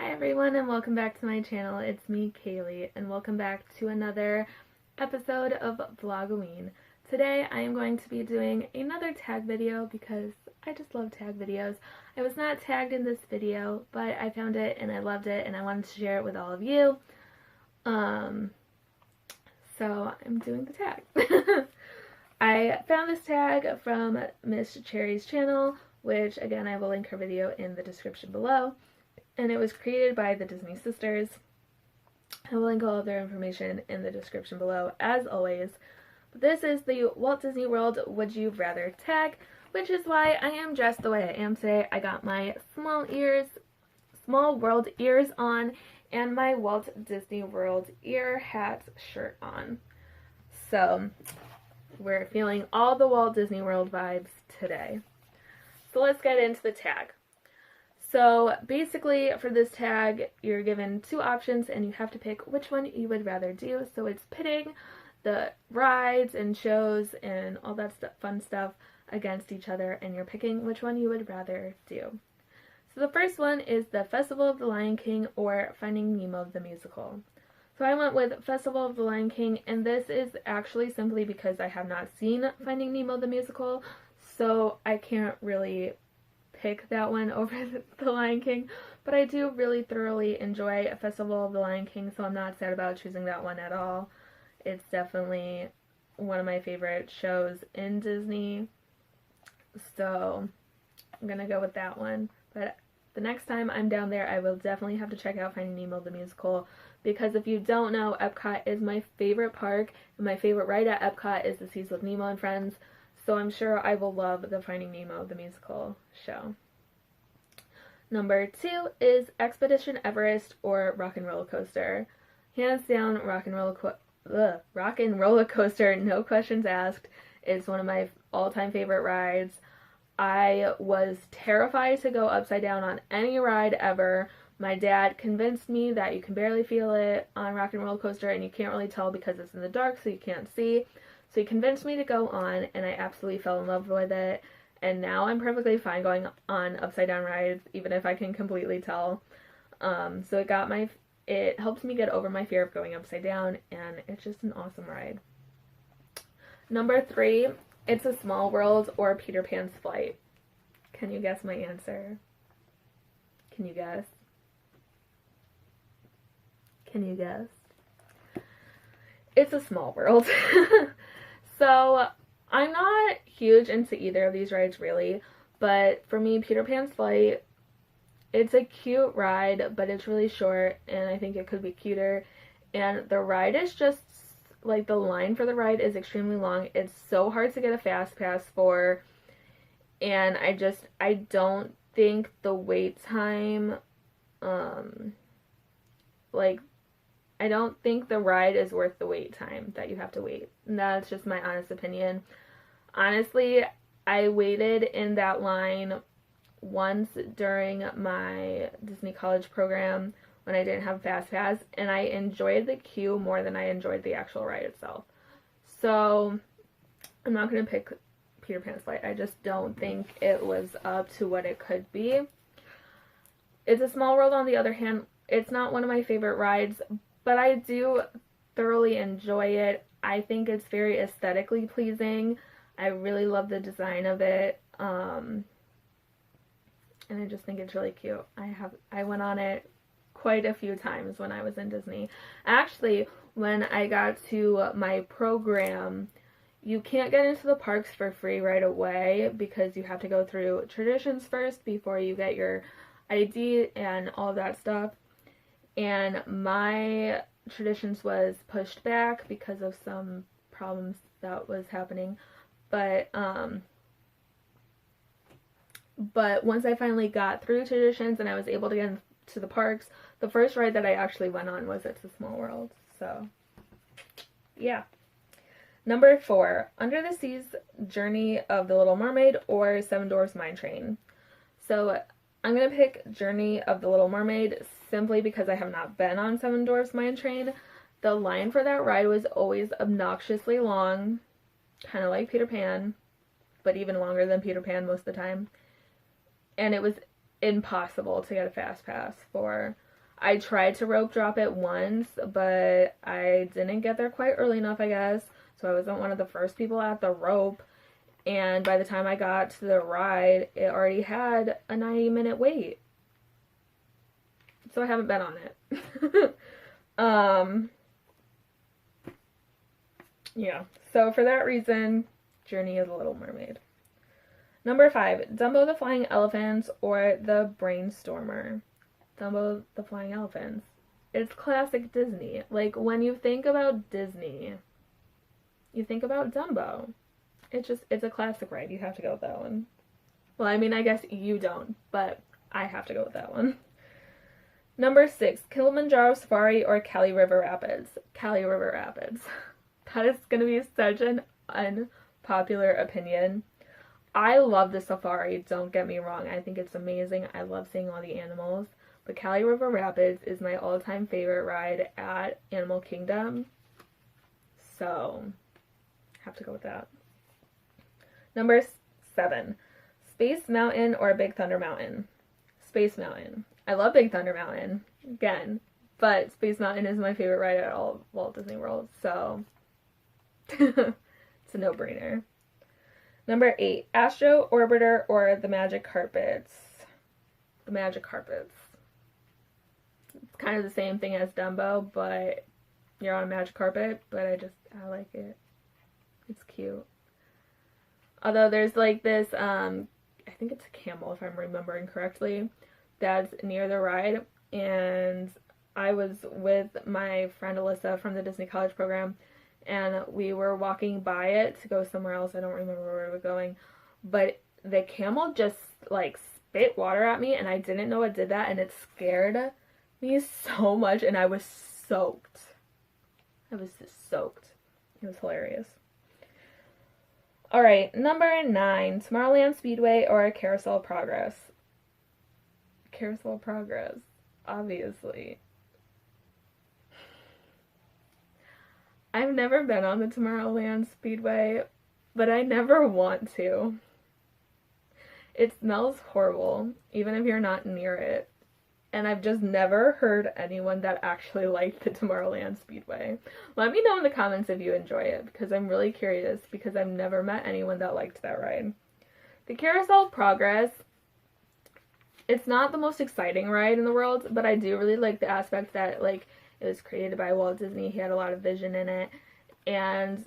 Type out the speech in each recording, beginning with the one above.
Hi everyone and welcome back to my channel. It's me, Kaylee, and welcome back to another episode of Vlogoween. Today I am going to be doing another tag video because I just love tag videos. I was not tagged in this video, but I found it and I loved it and I wanted to share it with all of you. So I'm doing the tag. I found this tag from Miss Cherry's channel, which again I will link her video in the description below. And it was created by the Disney sisters. I will link all of their information in the description below, as always. But this is the Walt Disney World Would You Rather tag, which is why I am dressed the way I am today. I got my Small World ears on, and my Walt Disney World ear hat shirt on. So, we're feeling all the Walt Disney World vibes today. So let's get into the tag. So basically for this tag, you're given two options and you have to pick which one you would rather do. So it's pitting the rides and shows and all that fun stuff against each other, and you're picking which one you would rather do. So the first one is the Festival of the Lion King or Finding Nemo the musical. So I went with Festival of the Lion King, and this is actually simply because I have not seen Finding Nemo the musical, so I can't really pick that one over the Lion King, but I do really thoroughly enjoy Festival of the Lion King, so I'm not sad about choosing that one at all. It's definitely one of my favorite shows in Disney, so I'm gonna go with that one. But the next time I'm down there, I will definitely have to check out Finding Nemo the musical, because if you don't know, Epcot is my favorite park, and my favorite ride at Epcot is the Seas with Nemo and Friends. So I'm sure I will love the Finding Nemo the musical show. Number 2 is Expedition Everest or Rock and Roller Coaster. Hands down, Rock and Roller Coaster, no questions asked, is one of my all-time favorite rides. I was terrified to go upside down on any ride ever. My dad convinced me that you can barely feel it on Rock and Roller Coaster, and you can't really tell because it's in the dark, so you can't see. So he convinced me to go on, and I absolutely fell in love with it, and now I'm perfectly fine going on upside down rides, even if I can completely tell. So it helps me get over my fear of going upside down, and it's just an awesome ride. Number 3, It's a Small World or Peter Pan's Flight. Can you guess my answer? Can you guess? Can you guess? It's a Small World. So, I'm not huge into either of these rides really, but for me, Peter Pan's Flight, it's a cute ride, but it's really short, and I think it could be cuter, and the ride is just, like, the line for the ride is extremely long. It's so hard to get a fast pass for, and I don't think the wait time, I don't think the ride is worth the wait time that you have to wait. And that's just my honest opinion. Honestly, I waited in that line once during my Disney College program when I didn't have a Fast Pass, and I enjoyed the queue more than I enjoyed the actual ride itself. So, I'm not going to pick Peter Pan's Flight. I just don't think it lives up to what it could be. It's a Small World, on the other hand. It's not one of my favorite rides, but I do thoroughly enjoy it. I think it's very aesthetically pleasing. I really love the design of it. And I just think it's really cute. I went on it quite a few times when I was in Disney. Actually, when I got to my program, you can't get into the parks for free right away because you have to go through traditions first before you get your ID and all that stuff. And my traditions was pushed back because of some problems that was happening. But once I finally got through traditions and I was able to get into the parks, the first ride that I actually went on was It's a Small World. So, yeah. Number 4, Under the Sea's Journey of the Little Mermaid or Seven Dwarfs Mine Train. So, I'm going to pick Journey of the Little Mermaid simply because I have not been on Seven Dwarfs Mine Train. The line for that ride was always obnoxiously long, kind of like Peter Pan, but even longer than Peter Pan most of the time. And it was impossible to get a fast pass for. I tried to rope drop it once, but I didn't get there quite early enough, I guess. So I wasn't one of the first people at the rope. And by the time I got to the ride, it already had a 90-minute wait. So I haven't been on it. Yeah. So for that reason, Journey of the Little Mermaid. Number 5, Dumbo the Flying Elephants or the Barnstormer. Dumbo the Flying Elephants. It's classic Disney. Like, when you think about Disney, you think about Dumbo. It's a classic ride. You have to go with that one. Well, I mean, I guess you don't, but I have to go with that one. Number 6, Kilimanjaro Safari or Cali River Rapids. Cali River Rapids. That is going to be such an unpopular opinion. I love the safari, don't get me wrong. I think it's amazing. I love seeing all the animals. But Cali River Rapids is my all-time favorite ride at Animal Kingdom. So, have to go with that. Number 7, Space Mountain or Big Thunder Mountain. Space Mountain. I love Big Thunder Mountain, again, but Space Mountain is my favorite ride at all of Walt Disney World, so it's a no-brainer. Number 8, Astro, Orbiter, or the Magic Carpets. The Magic Carpets. It's kind of the same thing as Dumbo, but you're on a magic carpet, but I like it. It's cute. Although there's like this, I think it's a camel if I'm remembering correctly, that's near the ride, and I was with my friend Alyssa from the Disney College program, and we were walking by it to go somewhere else. I don't remember where we were going, but the camel just like spit water at me, and I didn't know it did that, and it scared me so much, and I was soaked. I was just soaked. It was hilarious. Alright, number 9, Tomorrowland Speedway or Carousel Progress. Carousel Progress, obviously. I've never been on the Tomorrowland Speedway, but I never want to. It smells horrible, even if you're not near it. And I've just never heard anyone that actually liked the Tomorrowland Speedway. Let me know in the comments if you enjoy it, because I'm really curious, because I've never met anyone that liked that ride. The Carousel Progress, it's not the most exciting ride in the world, but I do really like the aspect that, like, it was created by Walt Disney. He had a lot of vision in it, and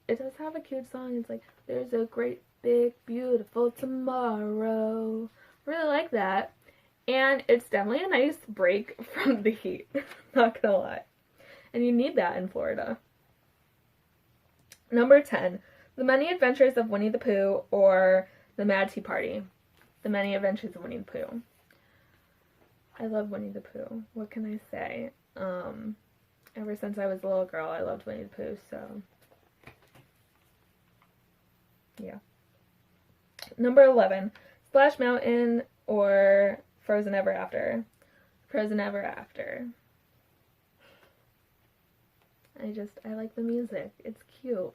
it does have a cute song. It's like, there's a great, big, beautiful tomorrow. Really like that. And it's definitely a nice break from the heat, not gonna lie. And you need that in Florida. Number 10, The Many Adventures of Winnie the Pooh or The Mad Tea Party. The Many Adventures of Winnie the Pooh. I love Winnie the Pooh. What can I say? Ever since I was a little girl, I loved Winnie the Pooh, so yeah. Number 11, Splash Mountain or Frozen Ever After. Frozen Ever After. I like the music. It's cute.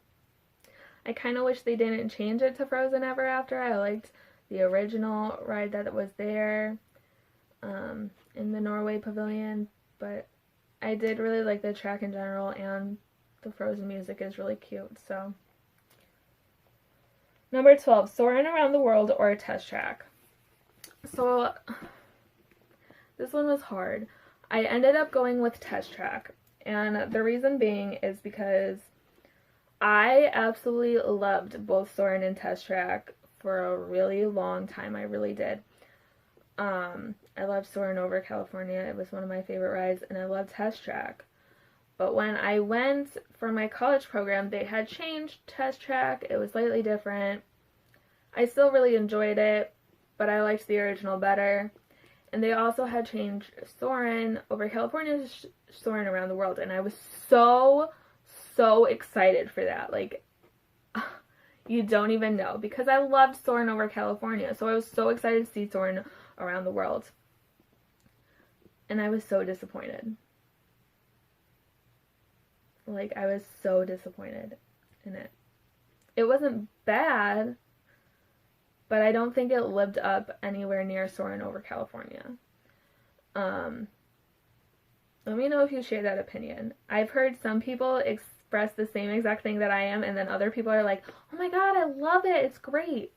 I kind of wish they didn't change it to Frozen Ever After. I liked the original ride that was there in the Norway Pavilion, but I did really like the track in general, and the Frozen music is really cute, so. Number 12, Soarin' Around the World or Test Track. So, this one was hard. I ended up going with Test Track, and the reason being is because I absolutely loved both Soarin' and Test Track for a really long time. I really did. I loved Soarin' over California. It was one of my favorite rides, and I loved Test Track. But when I went for my college program, they had changed Test Track. It was slightly different. I still really enjoyed it, but I liked the original better. And they also had changed Soarin' over California to Soarin' Around the World, and I was so excited for that. Like, you don't even know, because I loved Soarin' over California, so I was so excited to see Soarin' Around the World. And I was so disappointed. Like, I was so disappointed in it. It wasn't bad, but I don't think it lived up anywhere near Soarin' over California. Let me know if you share that opinion. I've heard some people express the same exact thing that I am, and then other people are like, oh my god, I love it, it's great.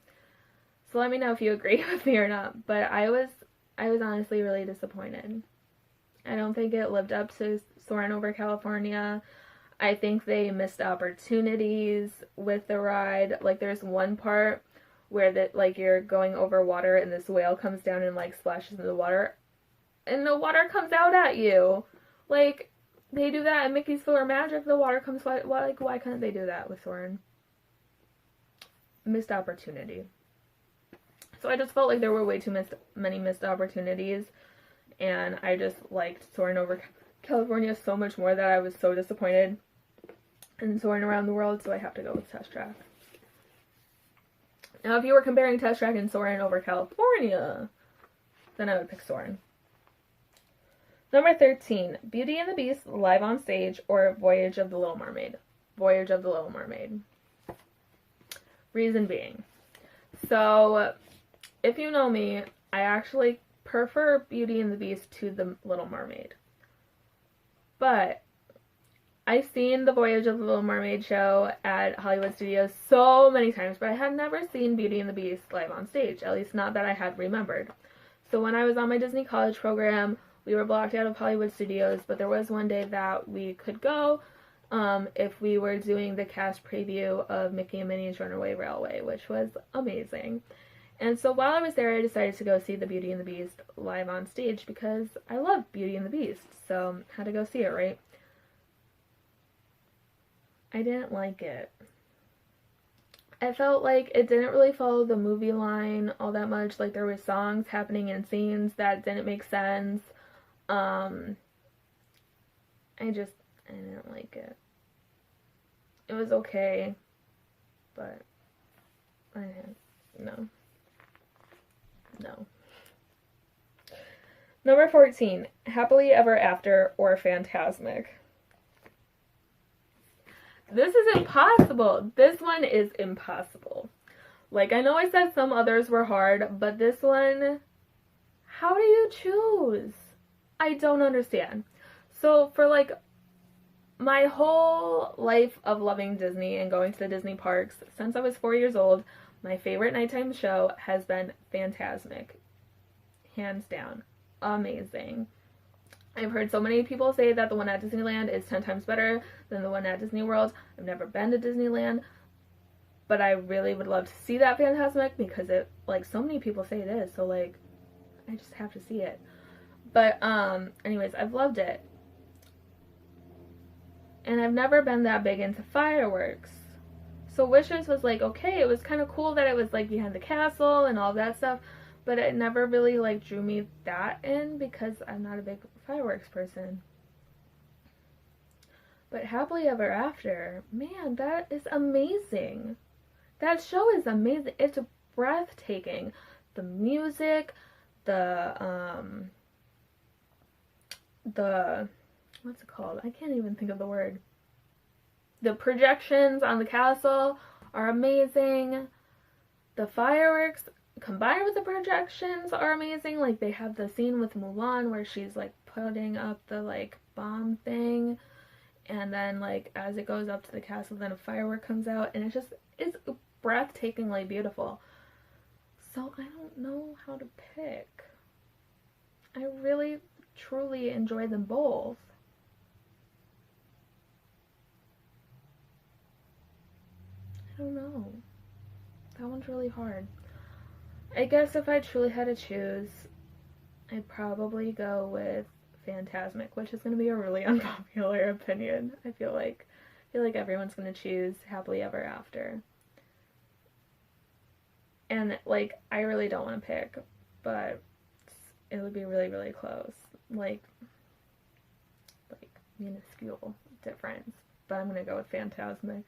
So let me know if you agree with me or not. But I was honestly really disappointed. I don't think it lived up to Soarin' Over California. I think they missed opportunities with the ride. Like, there's one part where that, like, you're going over water and this whale comes down and, like, splashes into the water, and the water comes out at you. Like, they do that in Mickey's Floor Magic. The water comes, like, why couldn't they do that with Soarin'? Missed opportunity. So I just felt like there were way too many missed opportunities, and I just liked Soarin' Over California so much more that I was so disappointed in Soarin' Around the World, so I have to go with Test Track. Now, if you were comparing Test Track and Soarin' Over California, then I would pick Soarin'. Number 13, Beauty and the Beast live on stage or Voyage of the Little Mermaid. Voyage of the Little Mermaid. Reason being, so if you know me, I actually prefer Beauty and the Beast to the Little Mermaid. But I've seen the Voyage of the Little Mermaid show at Hollywood Studios so many times, but I had never seen Beauty and the Beast live on stage, at least not that I had remembered. So when I was on my Disney College program, we were blocked out of Hollywood Studios, but there was one day that we could go if we were doing the cast preview of Mickey and Minnie's Runaway Railway, which was amazing. And so while I was there, I decided to go see the Beauty and the Beast live on stage because I love Beauty and the Beast, so I had to go see it, right? I didn't like it. I felt like it didn't really follow the movie line all that much. Like, there were songs happening in scenes that didn't make sense. I didn't like it. It was okay, but no. Number 14, Happily Ever After or Fantasmic. This is impossible. This one is impossible. Like, I know I said some others were hard, but this one, how do you choose? I don't understand. So for like my whole life of loving Disney and going to the Disney parks since I was 4 years old, my favorite nighttime show has been Fantasmic. Hands down. Amazing. I've heard so many people say that the one at Disneyland is 10 times better than the one at Disney World. I've never been to Disneyland, but I really would love to see that Fantasmic because it, like, so many people say it is, so, like, I just have to see it. But, anyways, I've loved it. And I've never been that big into fireworks. So Wishes was, like, okay, it was kind of cool that it was, like, behind the castle and all that stuff, but it never really, like, drew me that in because I'm not a big fireworks person. But Happily Ever After, man, that is amazing. That show is amazing. It's breathtaking. The music, the what's it called? I can't even think of the word. The projections on the castle are amazing. The fireworks combined with the projections are amazing. Like, they have the scene with Mulan where she's, like, putting up the, like, bomb thing, and then, like, as it goes up to the castle, then a firework comes out, and it's breathtakingly beautiful. So I don't know how to pick. I really truly enjoy them both. I don't know. That one's really hard. I guess if I truly had to choose, I'd probably go with Fantasmic, which is going to be a really unpopular opinion. I feel like everyone's going to choose Happily Ever After. And, like, I really don't want to pick, but it would be really, really close. Like minuscule difference. But I'm going to go with Fantasmic.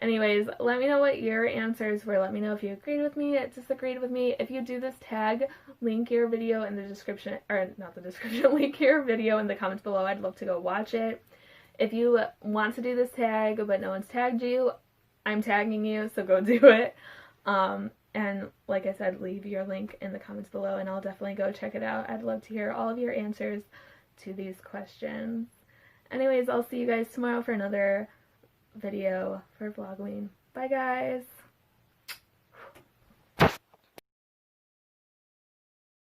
Anyways, let me know what your answers were. Let me know if you agreed with me, disagreed with me. If you do this tag, link your video in the description, or not the description, link your video in the comments below. I'd love to go watch it. If you want to do this tag, but no one's tagged you, I'm tagging you, so go do it. And like I said, leave your link in the comments below, and I'll definitely go check it out. I'd love to hear all of your answers to these questions. Anyways, I'll see you guys tomorrow for another video for Vlogoween. Bye guys!